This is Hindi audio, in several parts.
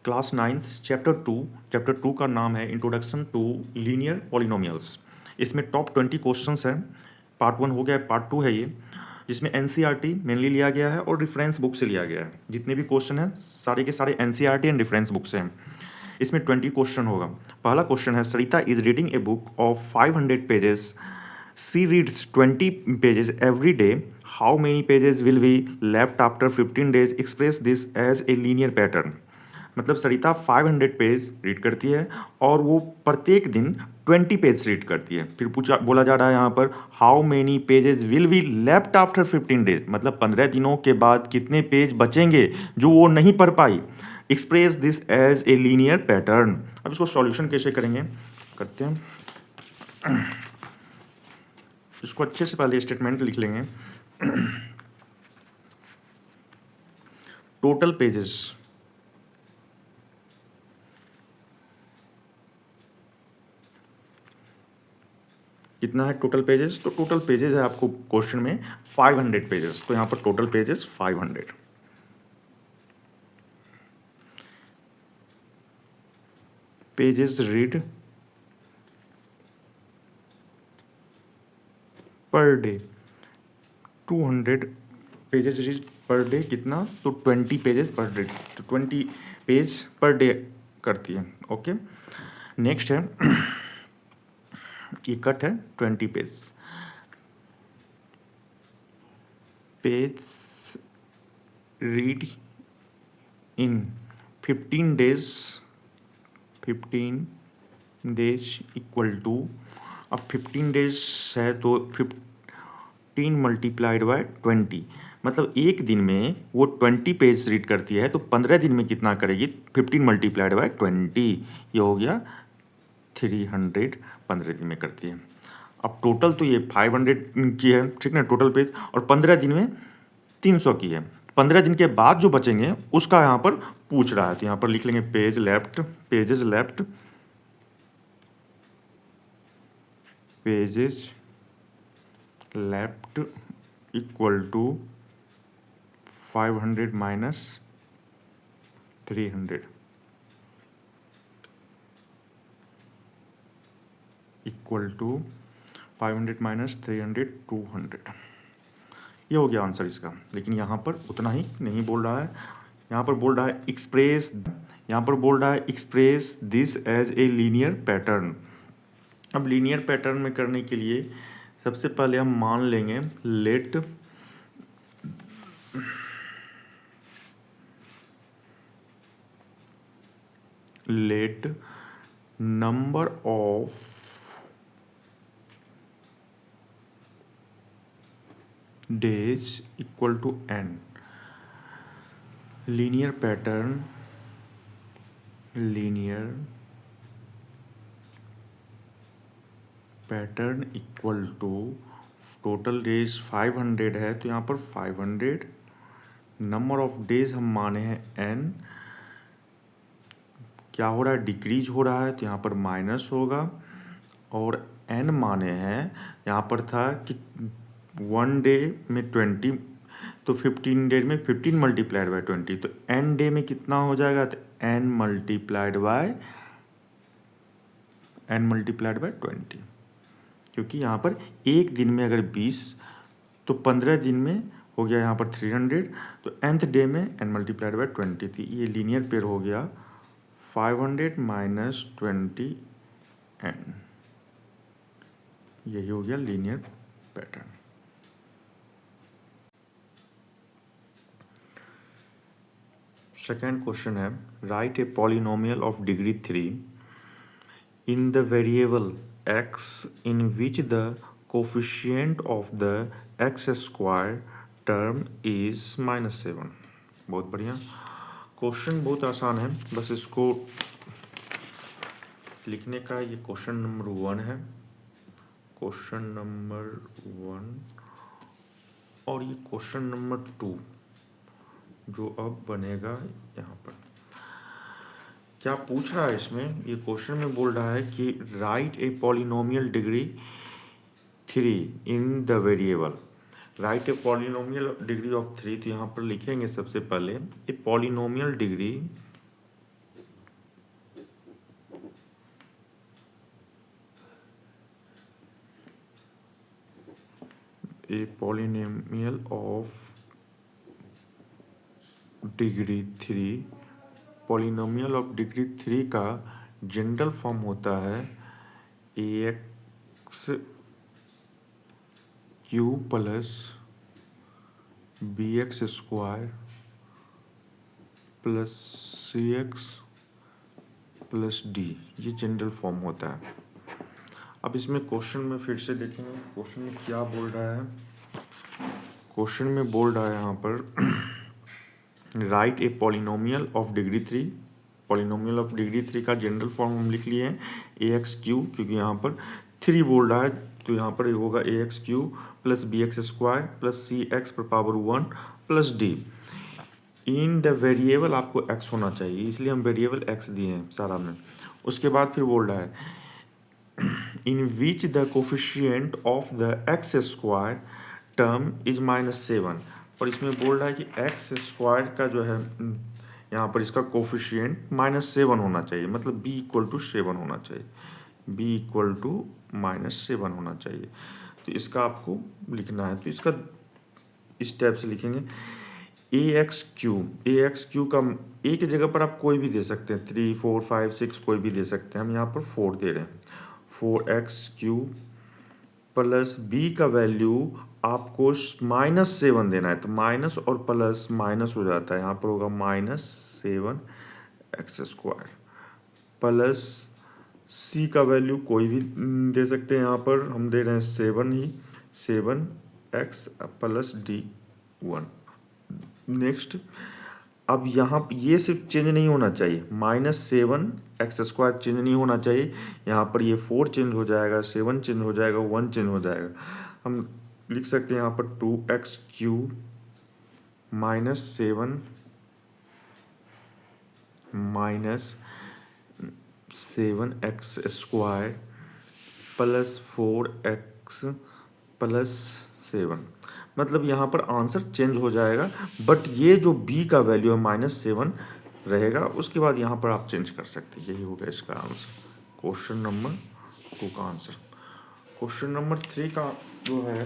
क्लास 9 चैप्टर टू का नाम है इंट्रोडक्शन टू लीनियर पॉलिनोमियल्स। इसमें टॉप 20 क्वेश्चंस हैं। पार्ट 1 हो गया, पार्ट 2 है ये, जिसमें एनसीईआरटी मेनली लिया गया है और रेफरेंस बुक से लिया गया है। जितने भी क्वेश्चन हैं सारे के सारे एनसीईआरटी एंड रेफरेंस बुक से हैं। इसमें 20 क्वेश्चन होगा। पहला क्वेश्चन है, Sarita is reading a book of 500 pages. She reads 20 pages every day. How many pages will be left after 15 days? Express this as a linear pattern. मतलब सरिता 500 पेज रीड करती है और वो प्रत्येक दिन 20 पेज रीड करती है। फिर बोला जा रहा है यहाँ पर how many pages will be left after 15 days, मतलब 15 दिनों के बाद कितने पेज बचेंगे जो वो नहीं पढ़ पाई। Express this as a linear pattern. अब इसको सॉल्यूशन कैसे करेंगे, करते हैं। इसको अच्छे से पहले स्टेटमेंट लिख लेंगे। टोटल पेजेस कितना है? टोटल पेजेस, तो टोटल पेजेस है आपको क्वेश्चन में 500 पेजेस, तो यहां पर total pages 500। Pages read per day 200 pages read per day कितना? तो 20 पेजेस पर डे, तो 20 पेज पर डे करती है। ओके, नेक्स्ट है ये कट है 20 page. Page read in 15 days, 15 days equal to, अब 15 डेज है तो 15 मल्टीप्लाइड बाय 20, मतलब एक दिन में वो 20 पेज रीड करती है तो 15 दिन में कितना करेगी? 15 मल्टीप्लाइड बाय 20, ये हो गया 300, 15 दिन में करती है। अब टोटल तो ये 500 की है, ठीक ना, टोटल पेज, और 15 दिन में 300 की है। 15 दिन के बाद जो बचेंगे उसका यहाँ पर पूछ रहा है, तो यहाँ पर लिख लेंगे pages left equal to 500 minus 300 equal to 500 minus 300 200। ये हो गया आंसर इसका। लेकिन यहाँ पर उतना ही नहीं बोल रहा है, यहाँ पर बोल रहा है express this as a linear pattern. अब लीनियर पैटर्न में करने के लिए सबसे पहले हम मान लेंगे let number of days equal to n। Linear pattern equal to total days 500 है तो यहाँ पर 500, नंबर ऑफ डेज हम माने हैं n, क्या हो रहा है? डिक्रीज हो रहा है तो यहाँ पर माइनस होगा, और n माने हैं, यहाँ पर था कि 1 डे में 20, तो 15 डेज में 15 मल्टीप्लाइड बाय 20, तो n डे में कितना हो जाएगा? तो n मल्टीप्लाइड बाय 20, क्योंकि यहाँ पर एक दिन में अगर 20 तो 15 दिन में हो गया यहाँ पर 300, तो nth डे में n मल्टीप्लाइड बाय 20 थी। ये लीनियर पेयर हो गया 500 माइनस 20 n, यही हो गया लीनियर पैटर्न। सेकेंड क्वेश्चन है, right a polynomial of degree 3 in the variable x in which the coefficient of the x square term is -7। बहुत बढ़िया क्वेश्चन, बहुत आसान है, बस इसको लिखने का। ये क्वेश्चन नंबर 1 है, क्वेश्चन नंबर 1, और ये क्वेश्चन नंबर 2 जो अब बनेगा यहाँ पर। क्या पूछ रहा है इसमें? ये क्वेश्चन में बोल रहा है कि write a polynomial degree 3 in the variable. Write a polynomial degree of 3, तो यहाँ पर लिखेंगे सबसे पहले a polynomial degree a polynomial of degree 3, polynomial of degree 3 का जनरल फॉर्म होता है a x cube plus b x square plus c x plus d, ये जनरल फॉर्म होता है। अब इसमें क्वेश्चन में फिर से देखेंगे क्वेश्चन में क्या बोल रहा है। क्वेश्चन में बोल रहा है यहाँ पर right a polynomial of degree 3, polynomial of degree 3 का जनरल फॉर्म हम लिख लिए हैं ए एक्स क्यू, क्योंकि यहाँ पर 3 बोल रहा है तो यहाँ पर होगा a x cube plus b x square plus c x पर power 1 plus d. In the variable आपको x होना चाहिए, इसलिए हम वेरिएबल x दिए हैं सारा में। उसके बाद फिर बोल रहा है in which the coefficient of the x square term is -7, और इसमें बोल रहा है कि एक्स स्क्वायर का जो है यहाँ पर इसका कोफिशिएंट -7 होना चाहिए, मतलब b = 7 होना चाहिए, b = -7 होना चाहिए। तो इसका आपको लिखना है, तो इसका इस टाइप से लिखेंगे ए एक्स क्यू का ए की जगह पर आप कोई भी दे सकते हैं, 3 4 5 6 कोई भी दे सकते हैं, हम यहाँ पर 4 दे रहे हैं। 4x³ प्लस बी का वैल्यू आपको -7 देना है, तो माइनस और प्लस माइनस हो जाता है, यहाँ पर होगा -7x² प्लस सी का वैल्यू कोई भी दे सकते हैं, यहाँ पर हम दे रहे हैं 7 ही, 7x प्लस D1। नेक्स्ट, अब यहाँ ये सिर्फ चेंज नहीं होना चाहिए, -7x² चेंज नहीं होना चाहिए, यहाँ पर ये 4 चेंज हो जाएगा, 7 चेंज हो जाएगा, 1 चेंज हो जाएगा। हम लिख सकते हैं यहाँ पर 2x³ -7 -7x² plus 4x plus 7, मतलब यहाँ पर आंसर चेंज हो जाएगा, बट ये जो b का वैल्यू है -7 रहेगा, उसके बाद यहाँ पर आप चेंज कर सकते हैं। यही हो गया इसका आंसर, क्वेश्चन नंबर 2 का आंसर। क्वेश्चन नंबर 3 का जो है,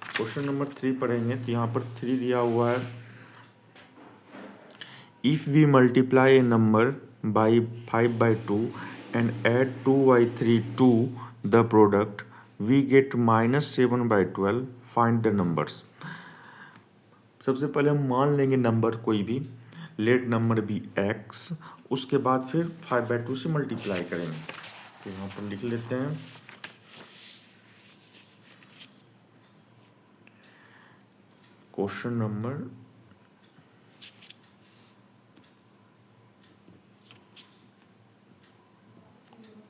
क्वेश्चन नंबर 3 पढ़ेंगे तो यहाँ पर 3 दिया हुआ है if we multiply a number by 5/2 and add 2/3 to the product we get -7/12, find the numbers. सबसे पहले हम मान लेंगे नंबर कोई भी, लेट नंबर बी x, उसके बाद फिर 5/2 से मल्टीप्लाई करेंगे। तो यहाँ पर लिख लेते हैं question number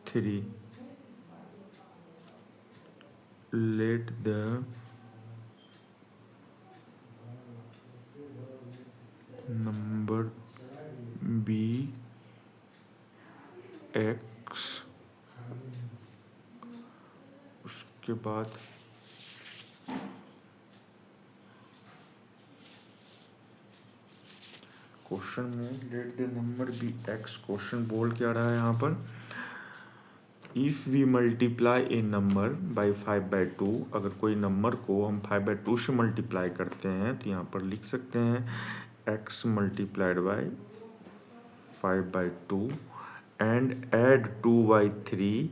3, let the number be x, उसके बाद क्वेश्चन में let the number be x, question बोल क्या रहा है यहाँ पर, if we multiply a number by 5/2, अगर कोई नंबर को हम 5/2 से मल्टीप्लाई करते हैं तो यहाँ पर लिख सकते हैं x multiplied by 5/2 and add 2/3,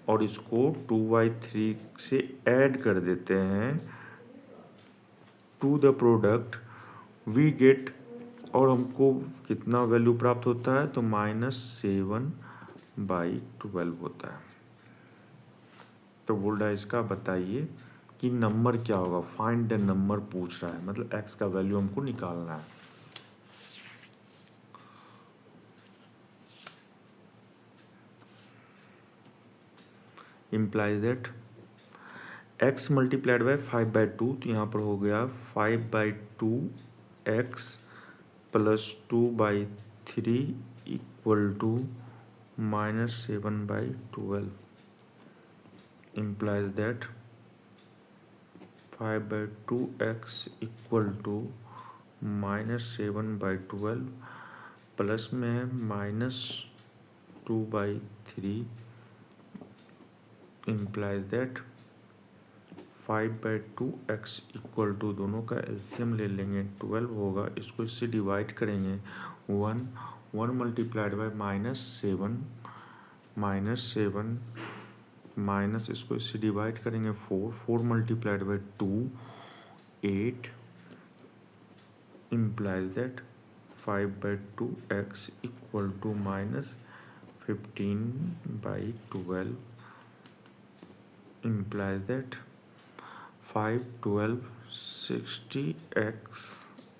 और इसको 2/3 से ऐड कर देते हैं to the product we get, और हमको कितना वैल्यू प्राप्त होता है, तो -7/12 होता है। तो बोल रहा है इसका बताइए कि नंबर क्या होगा, फाइंड द नंबर पूछ रहा है, मतलब x का वैल्यू हमको निकालना है। Implies that x multiplied by 5/2, तो यहाँ पर हो गया 5/2x plus 2/3 equal to -7/12, implies that 5/2x equal to -7/12 plus में है -2/3, implies that 5/2 इक्वल टू, दोनों का एलसीएम ले लेंगे, 12 होगा, इसको इससे डिवाइड करेंगे, 1 मल्टीप्लाइड बाय -7 माइनस इसको इससे डिवाइड करेंगे 4 multiplied by 2 8 implies that 5/2 equal to -15/12 implies that 5 12 60x,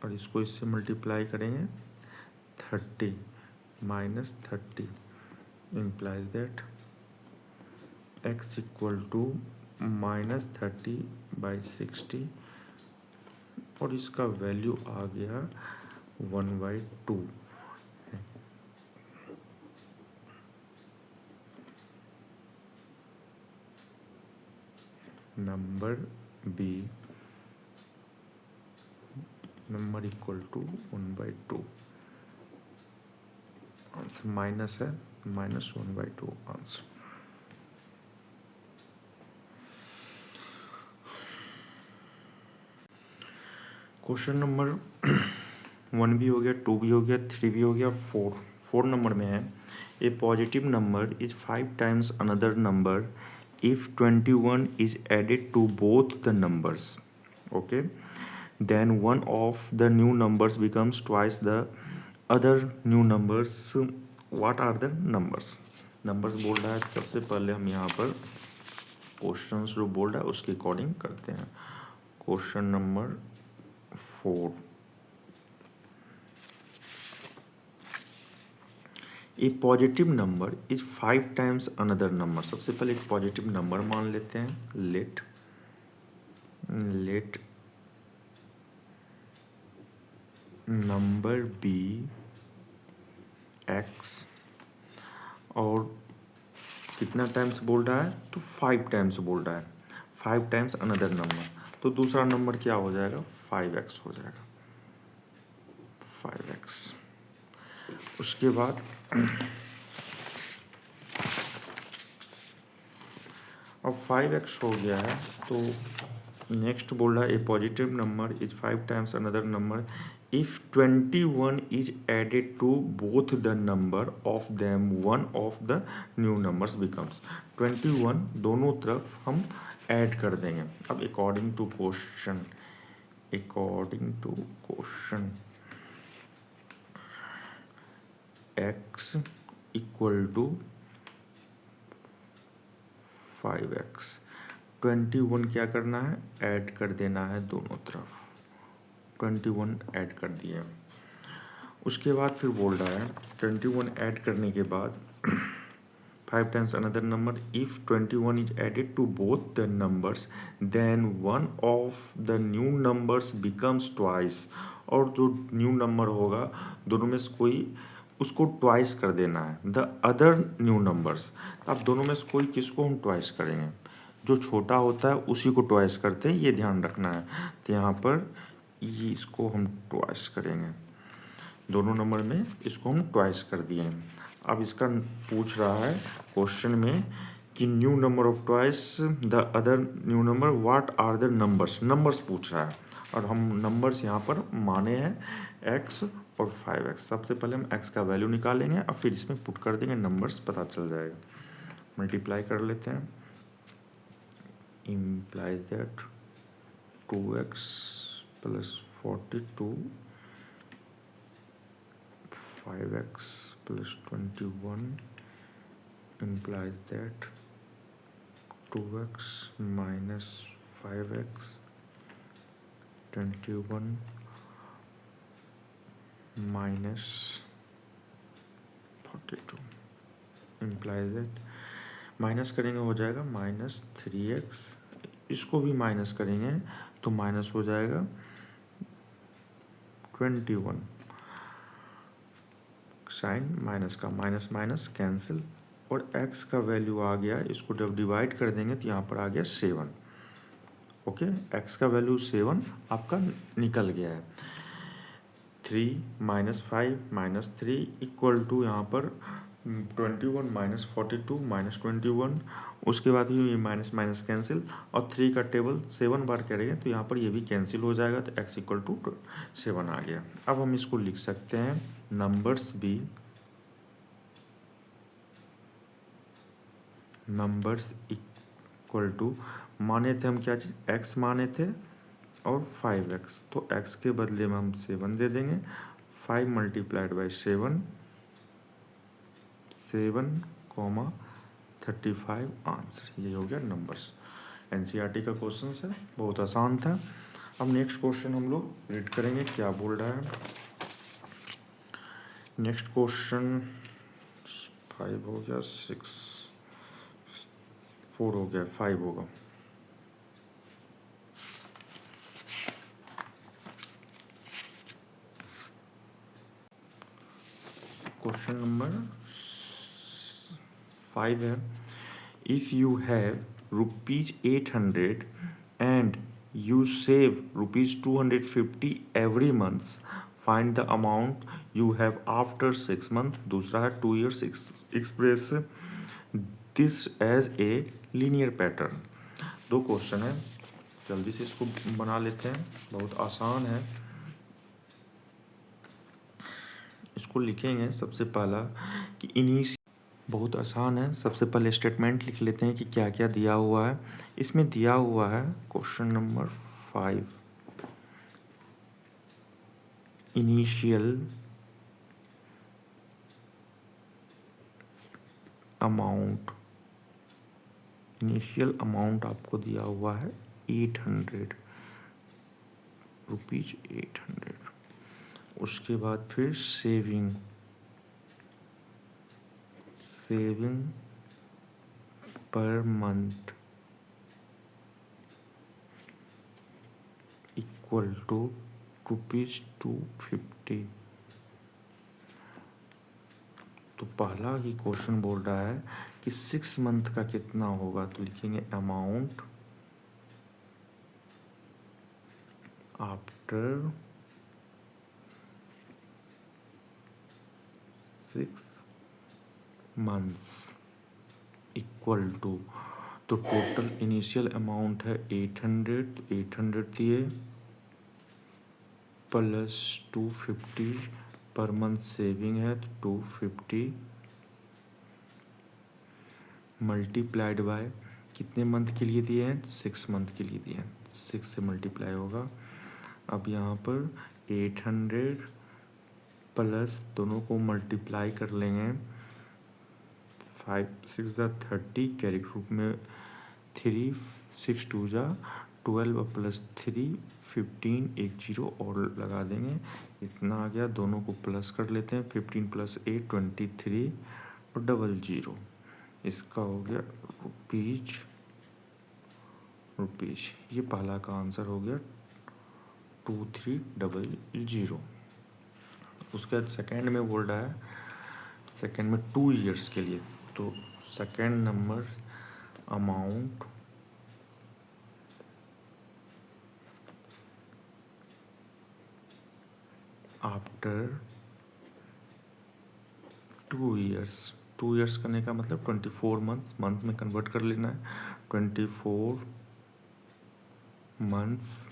और इसको इससे मल्टीप्लाई करेंगे 30 -30 implies that x equal to -30/60, और इसका वैल्यू आ गया 1/2। Number B, number equal to 1/2, answer minus है, -1/2 आंसर। क्वेश्चन नंबर 1 भी हो गया, 2 भी हो गया, 3 भी हो गया, 4 नंबर में है, a positive number is 5 times another number if 21 is added to both the numbers, okay, then one of the new numbers becomes twice the other new numbers. What are the numbers? Numbers बोल रहा है, सबसे पहले हम यहाँ पर क्वेश्चंस जो बोल रहा है उसके अकॉर्डिंग करते हैं। Question number 4, A positive number is 5 times another number. सबसे पहले एक पॉजिटिव नंबर मान लेते हैं, लेट नंबर बी एक्स, और कितना टाइम्स बोल रहा है, तो 5 टाइम्स बोल रहा है, 5 टाइम्स अनदर नंबर, तो दूसरा नंबर क्या हो जाएगा, 5x हो जाएगा, 5x। उसके बाद अब 5x हो गया है, तो नेक्स्ट बोल रहा है a positive number is 5 times another number if 21 is added to both the number of them one of the new numbers becomes. 21 दोनों तरफ हम ऐड कर देंगे। अब according to question x equal to 5x, 21 क्या करना है, ऐड कर देना है दोनों तरफ, 21 ऐड कर दिए। उसके बाद फिर बोल रहा है 21 ऐड करने के बाद 5 times another number if 21 is added to both the numbers then one of the new numbers becomes twice, और जो न्यू नंबर होगा दोनों में से कोई उसको ट्वाइस कर देना है, द अदर न्यू नंबर्स। अब दोनों में से कोई किसको हम ट्वाइस करेंगे, जो छोटा होता है उसी को ट्वाइस करते हैं, ये ध्यान रखना है। तो यहाँ पर ये इसको हम ट्वाइस करेंगे, दोनों नंबर में इसको हम ट्वाइस कर दिए हैं। अब इसका पूछ रहा है क्वेश्चन में कि new number of twice the other new number, what are the numbers पूछ रहा है, और हम नंबर्स यहाँ पर माने हैं x और 5x। सबसे पहले हम x का वैल्यू निकालेंगे और फिर इसमें पुट कर देंगे, नंबर्स पता चल जाएगा। मल्टीप्लाई कर लेते हैं, implies that 2x plus 42 5x plus 21 implies that 2x minus 5x 21 minus 42 implies that, minus करेंगे हो जाएगा -3x, इसको भी माइनस करेंगे तो माइनस हो जाएगा 21, साइन माइनस का माइनस माइनस कैंसिल, और x का वैल्यू आ गया, इसको जब डिवाइड कर देंगे तो यहाँ पर आ गया 7। ओके, x का वैल्यू 7 आपका निकल गया है। 3 - 5 - 3 इक्वल टू यहाँ पर 21 - 42 - 21, उसके बाद ही ये माइनस माइनस कैंसिल, और 3 का टेबल 7 बार करेंगे तो यहाँ पर ये भी कैंसिल हो जाएगा, तो x इक्वल टू 7 आ गया। अब हम इसको लिख सकते हैं नंबर्स इक्वल टू, माने थे हम क्या चीज़, x माने थे और 5x, तो x के बदले में हम 7 दे देंगे। 5 × 7 7,35 आंसर, ये हो गया नंबर्स। एनसीईआरटी का क्वेश्चन है, बहुत आसान था। अब नेक्स्ट क्वेश्चन हम लोग रीड करेंगे क्या बोल रहा है। नेक्स्ट क्वेश्चन 5 हो गया, 6 4 हो गया, 5 होगा। क्वेश्चन नंबर 5 है, if you have ₹800 and you save ₹250 every month, find the amount you have after 6 months। दूसरा है 2 years, express this as a linear pattern। दो क्वेश्चन है, जल्दी से इसको बना लेते हैं, बहुत आसान है। इसको लिखेंगे सबसे पहला कि बहुत आसान है। सबसे पहले स्टेटमेंट लिख लेते हैं कि क्या क्या दिया हुआ है। इसमें दिया हुआ है क्वेश्चन नंबर 5, इनिशियल अमाउंट आपको दिया हुआ है 800 रुपीज 800। उसके बाद फिर saving per month equal to ₹250। तो पहला ही क्वेश्चन बोल रहा है कि 6 मंथ का कितना होगा, तो लिखेंगे amount after 6 months equal to, तो टोटल इनिशियल अमाउंट है 800, तो 800 दिए प्लस 250 पर मंथ सेविंग है, तो 250 मल्टीप्लाइड बाय कितने मंथ के लिए दिए हैं, 6 मंथ के लिए दिए हैं, 6 से मल्टीप्लाई होगा। अब यहाँ पर 800 प्लस दोनों को मल्टीप्लाई कर लेंगे, 5 6 30 कैरी ग्रुप में 3 6 2 12 प्लस 3 15 एक 0 और लगा देंगे, इतना आ गया। दोनों को प्लस कर लेते हैं, 15 + 8 23 और 00, इसका हो गया रुपीज। ये पहला का आंसर हो गया 2300। उसके बाद सेकेंड में बोल रहा है, सेकेंड में 2 इयर्स के लिए, तो second number amount after 2 years. 2 years करने का मतलब 24 मंथ में कन्वर्ट कर लेना है। 24 months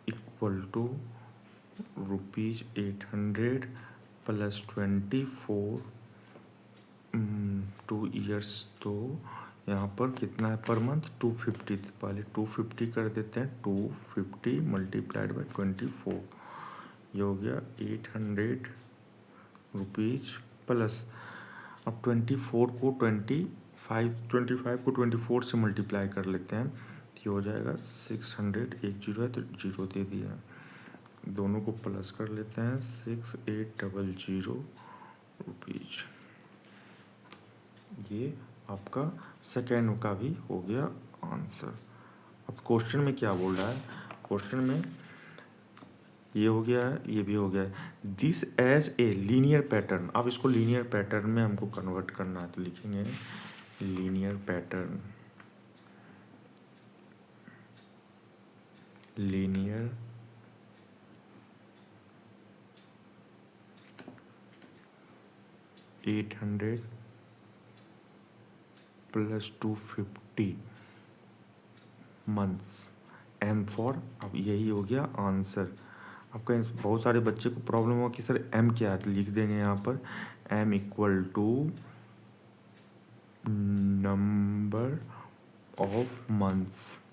equal to ₹800 plus 24 2 years, तो यहाँ पर कितना है पर मंथ 250, पहले 250 कर देते हैं, 250 मल्टीप्लाइड बाई 24, ये हो गया 800 रुपीज प्लस, अब 24 को 25 को 24 से मल्टीप्लाई कर लेते हैं, तो ये हो जाएगा 600, एक 0 है तो 0 दे दिया, दोनों को प्लस कर लेते हैं, 6800 रुपीज। ये आपका सेकेंड का भी हो गया आंसर। अब क्वेश्चन में क्या बोल रहा है, क्वेश्चन में ये हो गया है, ये भी हो गया है, this as a linear pattern. अब इसको लीनियर पैटर्न में हमको कन्वर्ट करना है, तो लिखेंगे linear pattern, linear 800 plus 250 months, M for, अब यही हो गया आंसर। अब कहीं बहुत सारे बच्चे को प्रॉब्लम हो कि सर एम क्या है, तो लिख देंगे यहाँ पर M equal to number of months.